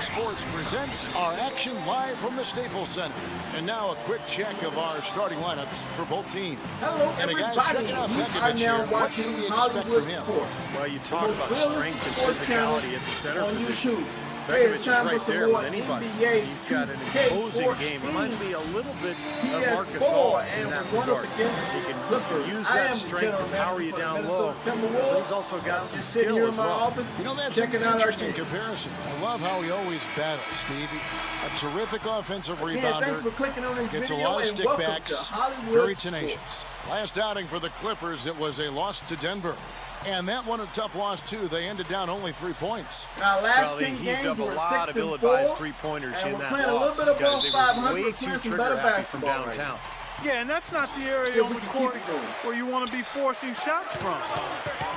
Sports presents our action live from the Staples Center. And now a quick check of our starting lineups for both teams. Hello, and everybody. You are now watching Hollywood Sports. Well, you talk about strength and physicality at the center on position. YouTube. Begovic is time right for there more with anybody. NBA He's got an imposing game. Reminds me a little bit of Marc Gasol in that regard. He can use that strength to power you down low. But he's also got some skill as well. You know, that's an interesting comparison. I love how he always battles, Stevie. A terrific offensive rebounder. Gets a lot of stick backs. Very tenacious. Last outing for the Clippers, it was a loss to Denver. And that one a tough loss, too. They ended down only 3 points. Now, last 10 games were 6 and 4, three-pointers in that playing loss. a little bit above 500, way too playing some better basketball from downtown. Right. Yeah, and that's not the area on the court where you want to be forcing shots from.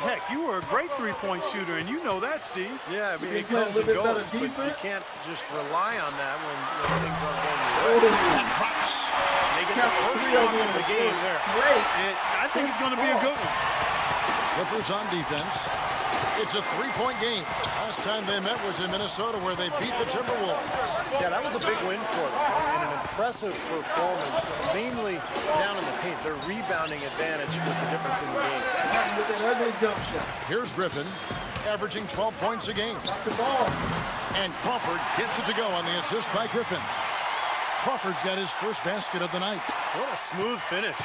Heck, you were a great three-point shooter, and you know that, Steve. Yeah, I mean, it comes and goes, but you can't just rely on that when things aren't going your way. That drops. They get the first one in the game there. And I think it's going to be a good one. Clippers on defense. It's a three-point game. Last time they met was in Minnesota, where they beat the Timberwolves. Yeah, that was a big win for them, and an impressive performance, mainly down in the paint. Their rebounding advantage was the difference in the game. With an ugly jump shot. Here's Griffin, averaging 12 points a game. Got the ball. And Crawford gets it to go on the assist by Griffin. Crawford's got his first basket of the night. What a smooth finish.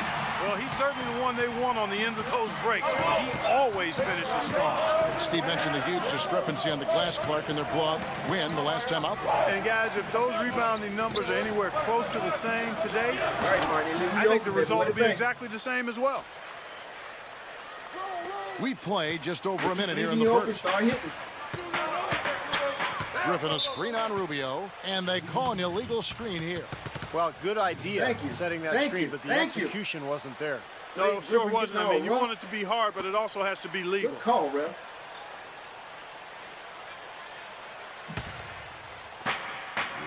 Well, he's certainly the one they want on the end of those breaks. He always finishes strong. Steve mentioned the huge discrepancy on the glass, Clark, in their blowout win the last time out there. And, guys, if those rebounding numbers are anywhere close to the same today, all right, Marty, I think the result will be exactly the same as well. We've played just over a minute here in the first. Griffin a screen on Rubio, and they call an illegal screen here. Well, good idea setting that screen, but the execution wasn't there. No, it sure wasn't. I mean, you want it to be hard, but it also has to be legal. Good call, ref.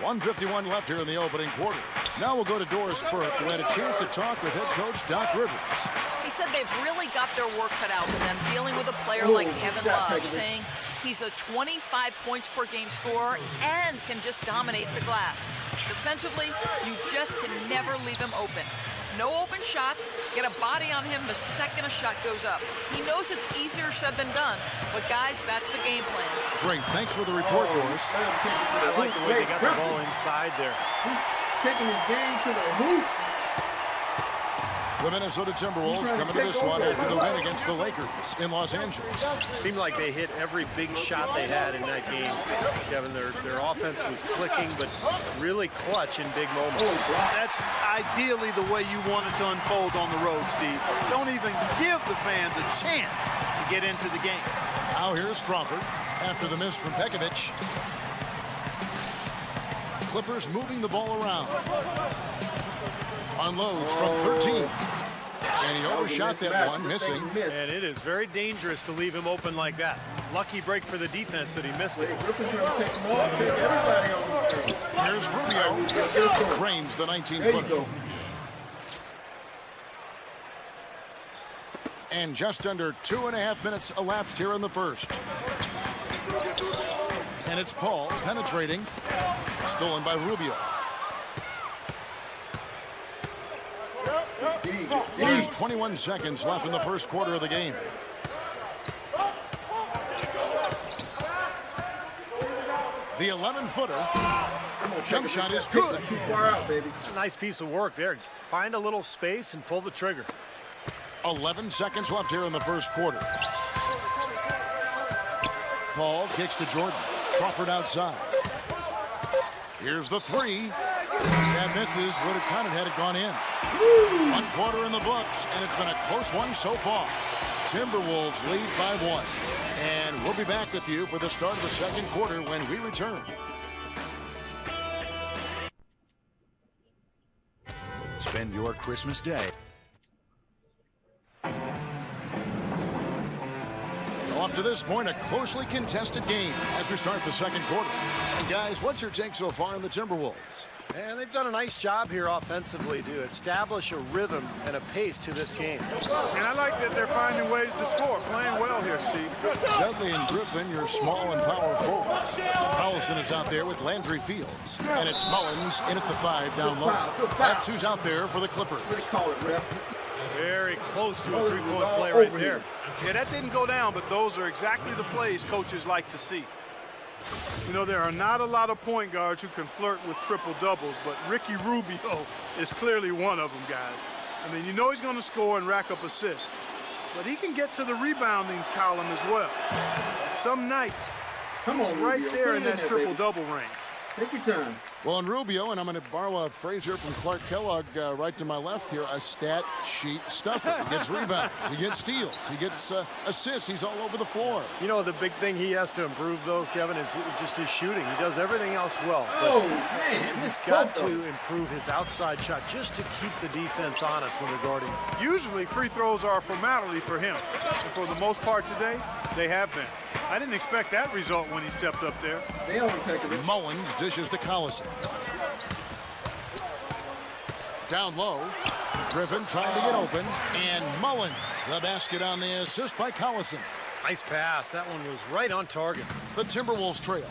.151 left here in the opening quarter. Now we'll go to Doris Burke, who had a chance to talk with head coach Doc Rivers. He said they've really got their work cut out for them dealing with a player like Kevin Love, saying he's a 25 points per game scorer and can just dominate the glass. Defensively, you just can never leave him open. No open shots, get a body on him the second a shot goes up. He knows it's easier said than done, but guys, that's the game plan. Great, thanks for the report, Doris. I like the way they got the ball inside there. He's taking his game to the hoop. The Minnesota Timberwolves coming to this one after the win against the Lakers in Los Angeles. Seemed like they hit every big shot they had in that game. Kevin, their offense was clicking, but really clutch in big moments. That's ideally the way you want it to unfold on the road, Steve. Don't even give the fans a chance to get into the game. Now here's Crawford after the miss from Begovic. Clippers moving the ball around. Unloads from 13. And he overshot that one, missing. And it is very dangerous to leave him open like that. Lucky break for the defense that he missed it. Here's Rubio. Drains the 19-footer. And just under 2.5 minutes elapsed here in the first. And it's Paul penetrating. Stolen by Rubio. There's 21 seconds left in the first quarter of the game. The 11-footer. Jump shot is good. Too far out, baby. It's a nice piece of work there. Find a little space and pull the trigger. 11 seconds left here in the first quarter. Paul kicks to Jordan. Crawford outside. Here's the three. That misses. Would have counted had it gone in. 1 quarter in the books, and it's been a close one so far. Timberwolves lead by 1. And we'll be back with you for the start of the second quarter when we return. Spend your Christmas day. Up to this point, a closely contested game as we start the second quarter. And guys, what's your take so far on the Timberwolves? And they've done a nice job here offensively to establish a rhythm and a pace to this game. And I like that they're finding ways to score, playing well here, Steve. Dudley and Griffin, your small and power forwards. Collison is out there with Landry Fields. And it's Mullins in at the 5 down low. That's who's out there for the Clippers. Call it, ref. Very close to a three-point play right there. Yeah, that didn't go down, but those are exactly the plays coaches like to see. You know, there are not a lot of point guards who can flirt with triple doubles, but Ricky Rubio is clearly one of them, guys. I mean, you know he's going to score and rack up assists, but he can get to the rebounding column as well. Some nights, he's right there in that triple-double range. Take your time. Well, in Rubio, and I'm going to borrow a phrase here from Clark Kellogg right to my left here, a stat sheet stuffer. He gets rebounds, he gets steals, he gets assists, he's all over the floor. You know, the big thing he has to improve, though, Kevin, is just his shooting. He does everything else well. Oh, man. He's got to improve his outside shot just to keep the defense honest when they're guarding him. Usually, free throws are a formality for him. And for the most part today, they have been. I didn't expect that result when he stepped up there. Mullins dishes to Collison. Down low. Griffin trying to get open. And Mullins, the basket on the assist by Collison. Nice pass. That one was right on target. The Timberwolves trail.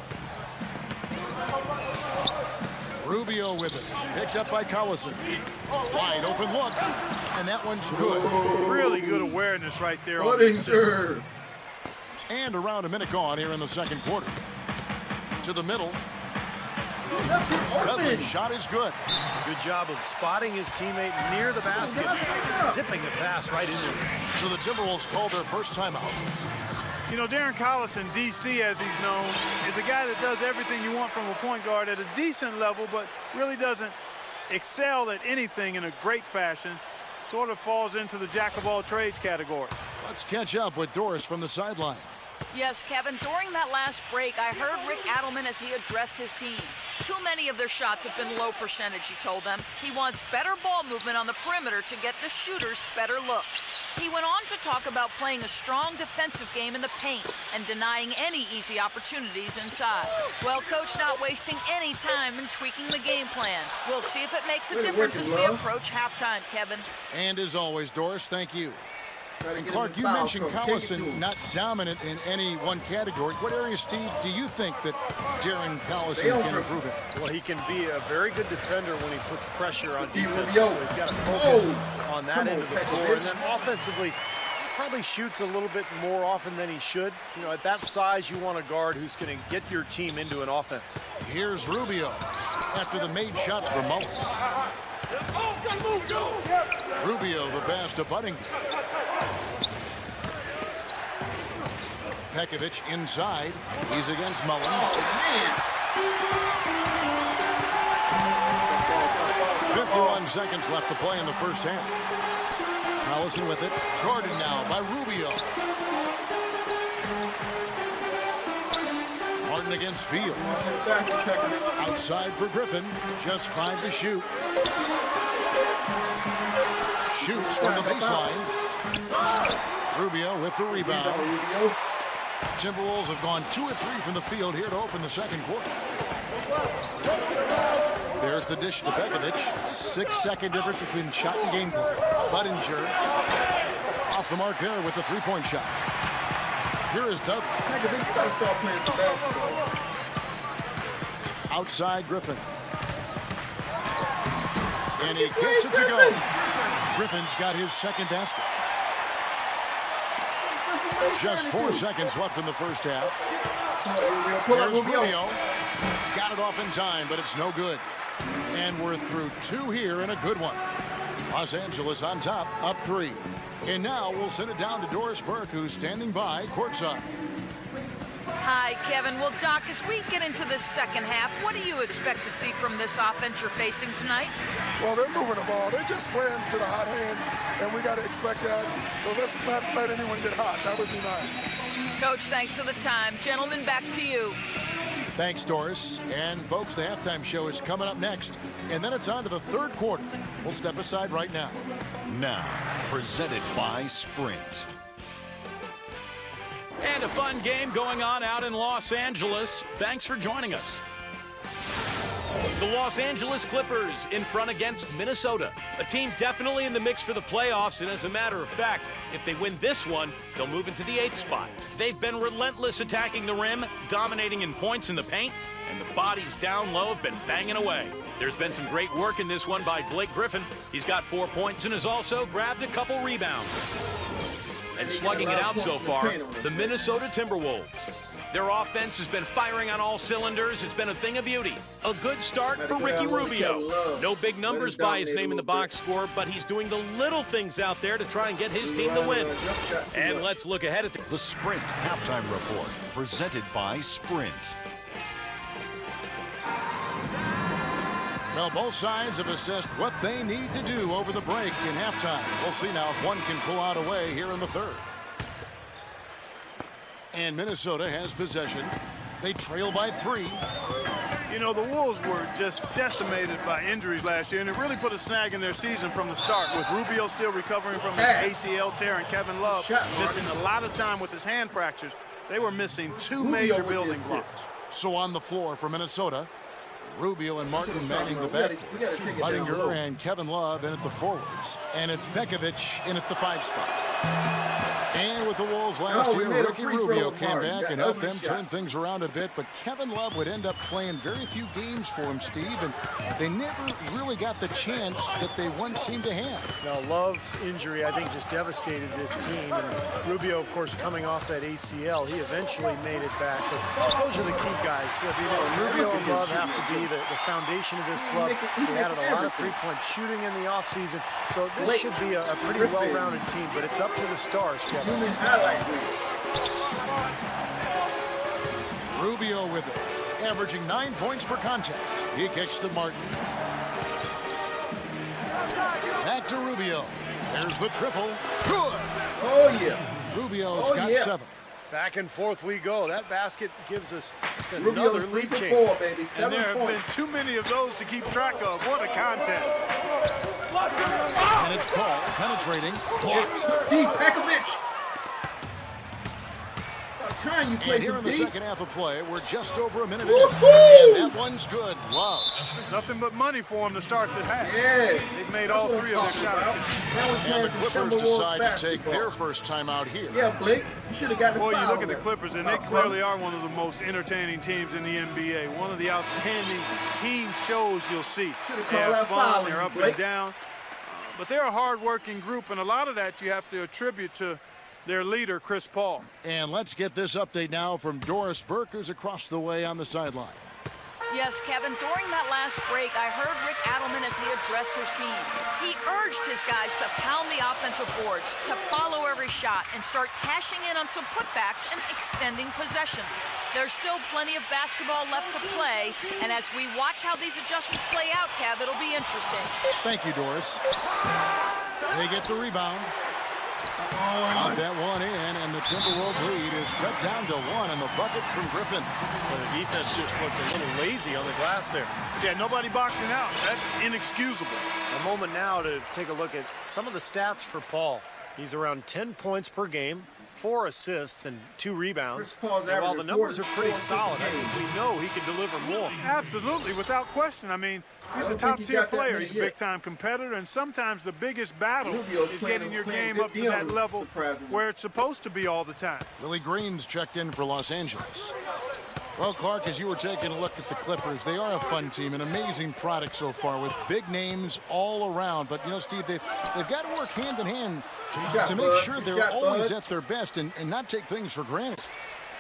Rubio with it. Picked up by Collison. Wide open look. And that one's good. Really good awareness right there. What a serve. And around a minute gone here in the second quarter. To the middle. Dudley's shot is good. Good job of spotting his teammate near the basket, zipping the pass right into him. So the Timberwolves called their first timeout. You know, Darren Collison, DC as he's known, is a guy that does everything you want from a point guard at a decent level, but really doesn't excel at anything in a great fashion. Sort of falls into the jack-of-all-trades category. Let's catch up with Doris from the sideline. Yes, Kevin, during that last break, I heard Rick Adelman as he addressed his team. Too many of their shots have been low percentage, he told them. He wants better ball movement on the perimeter to get the shooters better looks. He went on to talk about playing a strong defensive game in the paint and denying any easy opportunities inside. Well, Coach not wasting any time in tweaking the game plan. We'll see if it makes a difference as we approach halftime, Kevin. And as always, Doris, thank you. And Clark, you mentioned Collison not dominant in any one category. What area, Steve, do you think that Darren Collison can improve in? Well, he can be a very good defender when he puts pressure on defense, so he's got to focus on that end of the floor. And then offensively, he probably shoots a little bit more often than he should. You know, at that size, you want a guard who's going to get your team into an offense. Here's Rubio after the made shot for Mullins. Rubio, the pass to Buddington. Pekovic inside. He's against Mullins. 51 seconds left to play in the first half. Collison with it. Guarded now by Rubio. Martin against Fields. Outside for Griffin. Just 5 to shoot. Shoots from the baseline. Rubio with the rebound. Timberwolves have gone 2 of 3 from the field here to open the second quarter. There's the dish to Pekovic. 6-second difference between shot and game clock. Budinger off the mark there with the three-point shot. Here is Doug. Pekovic, you gotta start playing some basketball. Outside Griffin. And he gets it to go. Griffin's got his second basket. Just 4 seconds left in the first half. Here's Rubio. Got it off in time, but it's no good. And we're through 2 here and a good one. Los Angeles on top, up 3. And now we'll send it down to Doris Burke, who's standing by courtside. Hi, Kevin. Well, Doc, as we get into the second half, what do you expect to see from this offense you're facing tonight? Well, they're moving the ball. They're just playing to the hot hand, and we got to expect that. So let's not let anyone get hot. That would be nice. Coach, thanks for the time. Gentlemen, back to you. Thanks, Doris. And, folks, the halftime show is coming up next. And then it's on to the third quarter. We'll step aside right now. Now, presented by Sprint. And a fun game going on out in Los Angeles. Thanks for joining us. The Los Angeles Clippers in front against Minnesota. A team definitely in the mix for the playoffs, and as a matter of fact, if they win this one, they'll move into the 8th spot. They've been relentless attacking the rim, dominating in points in the paint, and the bodies down low have been banging away. There's been some great work in this one by Blake Griffin. He's got 4 points and has also grabbed a couple rebounds. And slugging it out so far, the Minnesota Timberwolves. Their offense has been firing on all cylinders. It's been a thing of beauty. A good start for Ricky Rubio. No big numbers by his name in the box score, but he's doing the little things out there to try and get his team the win. And let's look ahead at the Sprint Halftime Report, presented by Sprint. Well, both sides have assessed what they need to do over the break in halftime. We'll see now if one can pull out a way here in the third. And Minnesota has possession. They trail by 3. You know, the Wolves were just decimated by injuries last year, and it really put a snag in their season from the start, with Rubio still recovering from his ACL tear and Kevin Love missing a lot of time with his hand fractures. They were missing 2 major building blocks. So on the floor for Minnesota, Rubio and Martin manning the backcourt. Buttinger and Kevin Love in at the forwards. And it's Bekovic in at the 5 spot. And with the Wolves last year, Ricky Rubio came back and helped them turn things around a bit. But Kevin Love would end up playing very few games for him, Steve. And they never really got the chance that they once seemed to have. Now, Love's injury, I think, just devastated this team. And Rubio, of course, coming off that ACL, he eventually made it back. But those are the key guys. You know, Rubio and Love have to be the foundation of this club. They added a lot of three-point shooting in the offseason. So this should be a pretty well-rounded team. But it's up to the stars, Kevin. Rubio with it, averaging 9 points per contest. He kicks to Martin. Back to Rubio. There's the triple. Good. Oh, yeah. Rubio's got 7. Back and forth we go. That basket gives us just Rubio's another lead change. 3 for 4, baby. 7 And there have points. been too many of those to keep track of. What a contest. And it's Paul penetrating. Blocked. D. Pekovic. About time you play And here some in the D. second half of play, we're just over a minute in. And that one's good. Love. Nothing but money for them to start the half. Yeah. They've made all 3 of their shots. And the Clippers decide to take their first time out here. Yeah, Blake, you should have gotten the Boy, foul. you look at the Clippers, and they clearly are one of the most entertaining teams in the NBA. One of the outstanding team shows you'll see. Should've They called have that foul, fun, they're up and Blake. down. But they're a hard-working group, and a lot of that you have to attribute to their leader, Chris Paul. And let's get this update now from Doris Burke, who's across the way on the sideline. Yes, Kevin, during that last break, I heard Rick Adelman as he addressed his team. He urged his guys to pound the offensive boards, to follow every shot, and start cashing in on some putbacks and extending possessions. There's still plenty of basketball left to play, and as we watch how these adjustments play out, Kev, it'll be interesting. Thank you, Doris. They get the rebound. Got that one in, and the Timberwolves lead is cut down to 1, and the bucket from Griffin. Well, the defense just looked a little lazy on the glass there. Yeah, nobody boxing out. That's inexcusable. A moment now to take a look at some of the stats for Paul. He's around 10 points per game, 4 assists, and 2 rebounds. Chris Paul's And while the average numbers are pretty 4 solid, I assists a think we know he can deliver more. Absolutely, without question. I mean, he's a don't think he top-tier got that player. many He's a yet. big-time competitor, and sometimes the biggest battle Rubio's is playing getting your playing game good up to deal, that level surprisingly. where it's supposed to be all the time. Willie Green's checked in for Los Angeles. Well, Clark, as you were taking a look at the Clippers, they are a fun team, an amazing product so far with big names all around. But, you know, Steve, they've got to work hand in hand to make sure they're always at their best and not take things for granted.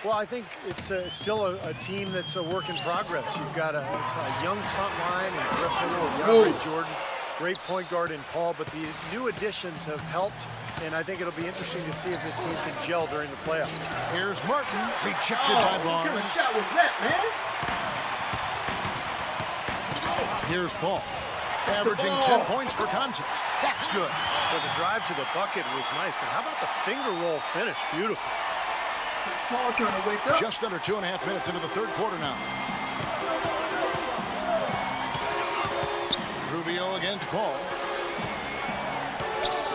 Well, I think it's still a team that's a work in progress. You've got a young front line in Griffin, Jordan, great point guard in Paul, but the new additions have helped, and I think it'll be interesting to see if this team can gel during the playoffs. Here's Martin, rejected by Barnes. What kind of shot was that, man? Here's Paul, averaging 10 points per contest. That's good. Well, the drive to the bucket was nice, but how about the finger roll finish? Beautiful. Chris Paul trying to wake up. Just under 2.5 minutes into the third quarter now. Rubio against Paul.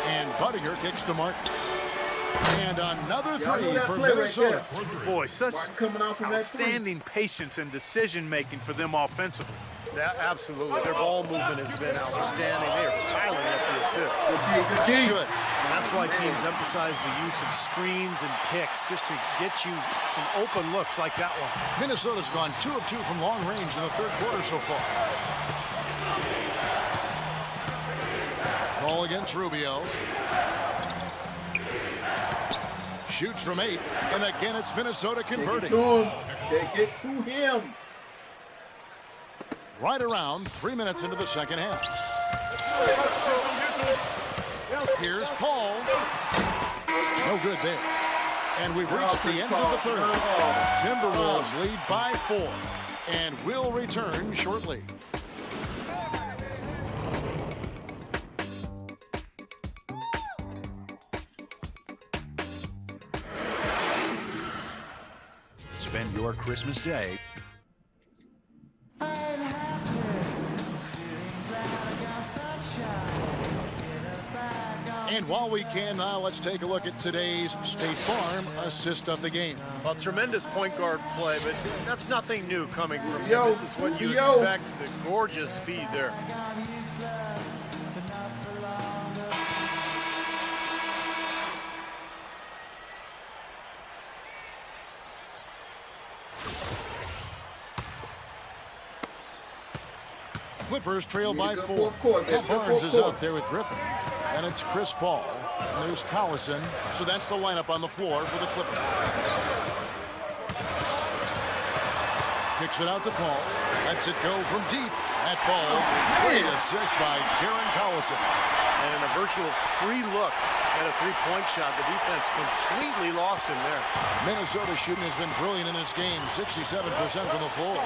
And Buttinger kicks to Martin. And another Y'all know three that for play right Minnesota. Boy, such Martin coming out from that three. outstanding patience and decision-making for them offensively. Absolutely. Their ball movement has been outstanding. They are piling up the assists. That's good. And that's why teams emphasize the use of screens and picks just to get you some open looks like that one. Minnesota's gone 2 of 2 from long range in the third quarter so far. Ball against Rubio. Shoots from 8, and again it's Minnesota converting. Take it to him. Right around 3 minutes into the second half. Here's Paul. No good there. And we've reached the end of the third. The Timberwolves lead by 4 and will return shortly. Spend your Christmas day. And while we can now, let's take a look at today's State Farm assist of the game. Well, tremendous point guard play, but that's nothing new coming from him. Yo, This is what you expect, the gorgeous feed there. Clippers trail by 4. Fourth quarter. Barnes is out there with Griffin. And it's Chris Paul. And there's Collison. So that's the lineup on the floor for the Clippers. Kicks it out to Paul. Lets it go from deep. That falls. Great assist by Jaron Collison. And a virtual free look at a three-point shot. The defense completely lost him there. Minnesota shooting has been brilliant in this game. 67% from the floor.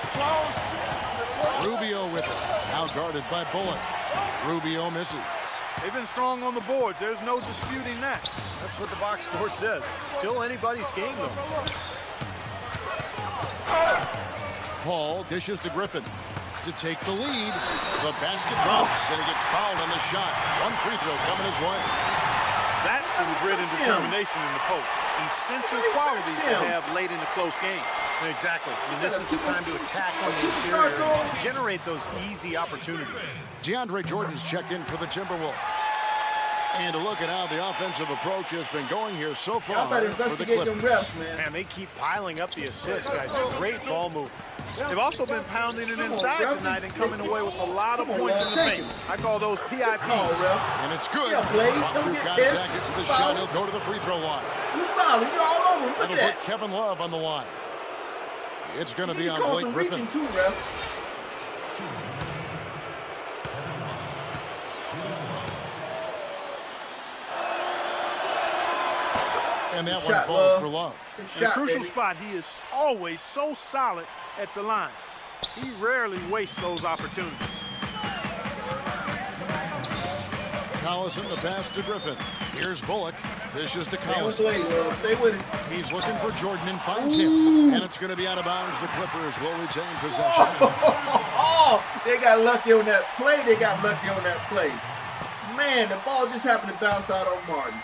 Rubio with it. Now guarded by Bullock. Rubio misses. They've been strong on the boards. There's no disputing that. That's what the box score says. Still anybody's game, though. Paul dishes to Griffin to take the lead. The basket drops, and he gets fouled on the shot. One free throw coming his way. That's some grit and determination in the post. Essential qualities to have late in a close game. Exactly. And this is the time to attack on the interior and generate those easy opportunities. DeAndre Jordan's checked in for the Timberwolves. And a look at how the offensive approach has been going here so far. Y'all better for the investigate them Clippers. refs, man. Man, they keep piling up the assists, guys. Great ball movement. They've also been pounding it inside tonight and coming away with a lot of points in the paint. I call those PIPs. And it's good. Yeah, Blade, Caught don't through get contact, pissed. gets the Foul. shot. He'll go to the free throw line. You fouling. You're all over him. Look That'll at that. put Kevin Love on the line. It's going to be You on call Blake some Griffin. reaching too, ref. And that Good one shot, falls Love. for Love. Good In a shot, crucial baby. spot, he is always so solid at the line. He rarely wastes those opportunities. Collison, the pass to Griffin. Here's Bullock. Dishes to Stay with Collison. Blade, Love. Stay with it. He's looking for Jordan and finds him. And it's going to be out of bounds. The Clippers will retain possession. Oh, they got lucky on that play. They got lucky on that play. Man, the ball just happened to bounce out on Martin.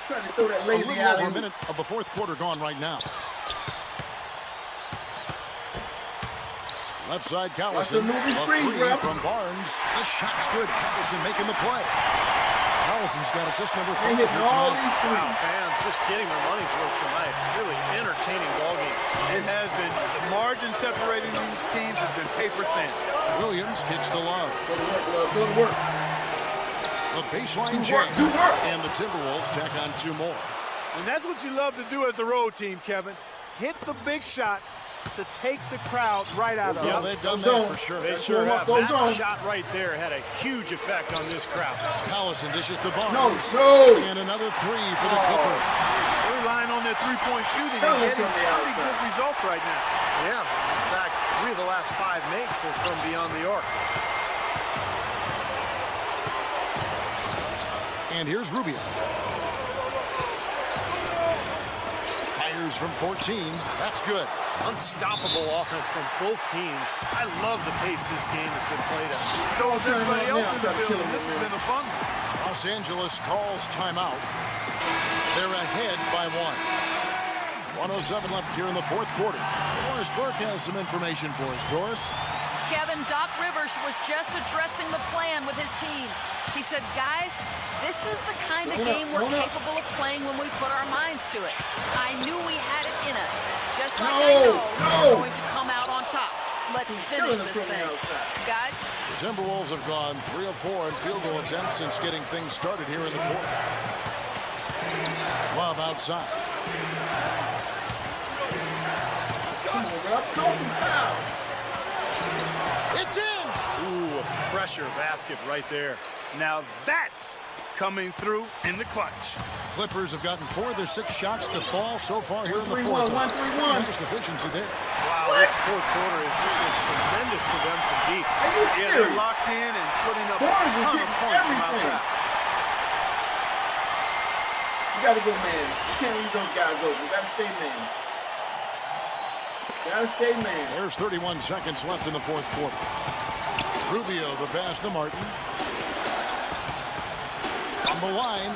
Trying to throw that A lazy little over a alley. minute of the fourth quarter gone right now. Left side, Watch the Collison. moving A screens, three ref. from Barnes. The shot's good. Collison making the play. Collison's got assist number 4. They hitting all these Wow, threes. fans just getting their money's worth tonight. Really entertaining ball game. It has been. The margin separating these teams has been paper thin. Williams kicks to Love. Go to work, Love. Go to work. The baseline Do work, jam. do work. And the Timberwolves tack on 2 more. And that's what you love to do as the road team, Kevin. Hit the big shot to take the crowd right out of Yeah, it. they've done Zone. that for sure. They That's sure warm up, have. go That zone. shot right there had a huge effect on this crowd. Collison dishes to Barnes. No. And another 3 for the Clippers. They're relying on their three-point shooting That and was getting from the pretty outside. good results right now. Yeah. In fact, 3 of the last 5 makes are from beyond the arc. And here's Rubio. Fires from 14. That's good. Unstoppable offense from both teams. I love the pace this game has been played at. So is everybody Yeah, else in the try to kill building. him, This has man. been a fun one. Los Angeles calls timeout. They're ahead by 1. 1:07 left here in the fourth quarter. Doris Burke has some information for us. Doris? Kevin, Doc Rivers was just addressing the plan with his team. He said, guys, this is the kind of game we're capable of playing when we put our minds to it. I knew we had it in us. Just like I know we're going to come out on top. Let's finish this thing. Guys? The Timberwolves have gone 3 of 4 in field goal attempts since getting things started here in the fourth. Love outside. Come on, bro. Call some fouls. It's in! Ooh, a pressure basket right there. Now that's coming through in the clutch. Clippers have gotten 4 of their 6 shots to fall so far here in the fourth. 1-3-1. Nice efficiency there. Wow, this fourth quarter has just been tremendous for them from deep. Are you Yeah, serious? they're locked in and putting up Barnes a is ton of hitting points from everything. outside. You got to go, man. You can't leave those guys open. You got to stay man. Got to stay man. There's 31 seconds left in the fourth quarter. Rubio, the pass to Martin. From the line.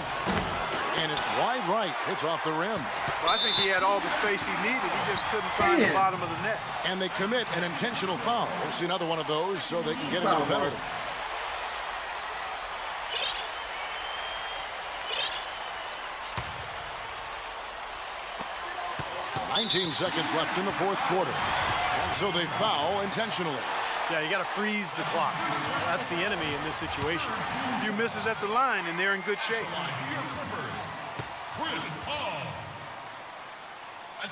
And it's wide right. It's off the rim. Well, I think he had all the space he needed. He just couldn't find the bottom of the net. And they commit an intentional foul. We'll see another one of those so they can get into the penalty. 19 seconds left in the fourth quarter. And so they foul intentionally. Yeah, you got to freeze the clock. That's the enemy in this situation. A few misses at the line, and they're in good shape.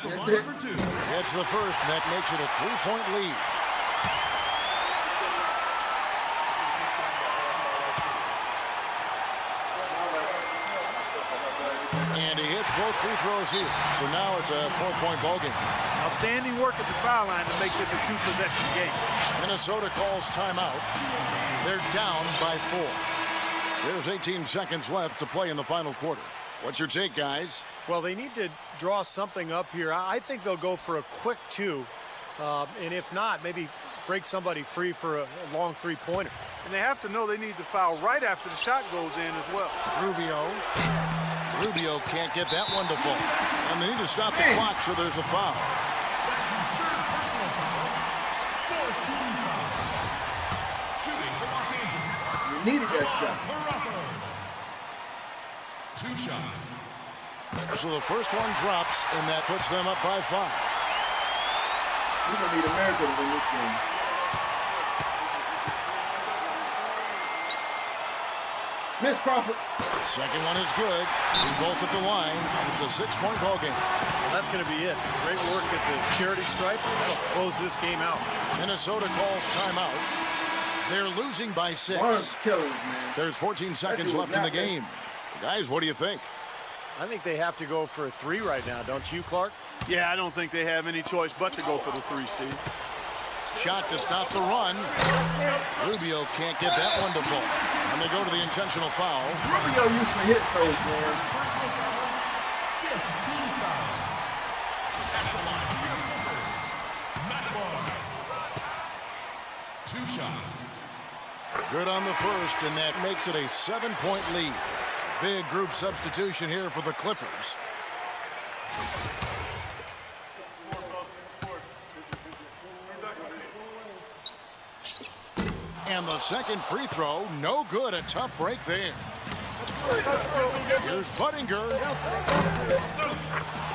That's it. It's the first, and that makes it a 3-point lead. And he hits both free throws here. So now it's a 4-point ball game. Outstanding work at the foul line to make this a 2-possession game. Minnesota calls timeout. They're down by 4. There's 18 seconds left to play in the final quarter. What's your take, guys? Well, they need to draw something up here. I think they'll go for a quick 2. And if not, maybe break somebody free for a long 3-pointer. And they have to know they need to foul right after the shot goes in as well. Rubio can't get that one to fall. And they need to stop the clock, so there's a foul. You needed that shot. 2 shots. So the first one drops, and that puts them up by 5. We're going to need America to win this game. Miss Crawford. Second one is good. We both at the line, and it's a 6-point ball game. Well, that's going to be it. Great work at the charity stripe. That'll close this game out. Minnesota calls timeout. They're losing by 6. Barnes killers, man. There's 14 seconds left in the game. Guys, what do you think? I think they have to go for a 3 right now, don't you, Clark? Yeah, I don't think they have any choice but to go for the 3, Steve. Shot to stop the run. Rubio can't get that one to fall. And they go to the intentional foul. Rubio usually hits those, man. Two shots. Good on the first, and that makes it a 7-point lead. Big group substitution here for the Clippers. And the second free throw, no good. A tough break there. Here's Buttinger.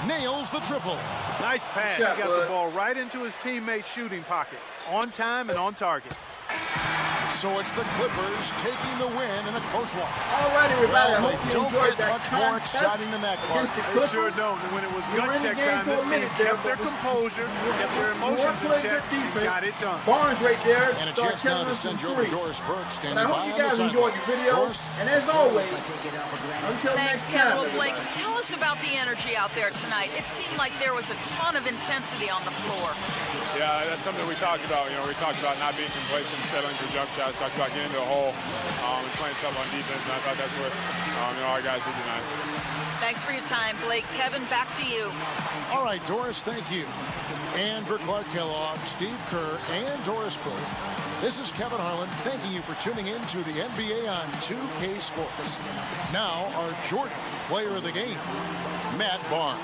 Nails the triple. Nice pass. He got the ball right into his teammate's shooting pocket. On time and on target. So it's the Clippers taking the win in a close one. All right, everybody. I hope you Don't enjoyed get that much more exciting than that, Clark. They sure don't. And when it was gut check time, this team kept their composure, kept their emotions in check, and got it done. Barnes right there. And a Start chance now telling to us send some you over three. Doris Burke And standing I by hope you on the guys enjoyed the video. And as always, until Thanks, next time, Kevin. Blake, everybody. tell us about the energy out there tonight. It seemed like there was a ton of intensity on the floor. Yeah, that's something we talked about. We talked about not being complacent, settling for jump shots, talked about getting into a hole, and playing tough on defense, and I thought that's what our guys did tonight. Thanks for your time, Blake. Kevin, back to you. All right, Doris, thank you. And for Clark Kellogg, Steve Kerr, and Doris Burke, this is Kevin Harlan thanking you for tuning in to the NBA on 2K Sports. Now, our Jordan Player of the Game, Matt Barnes.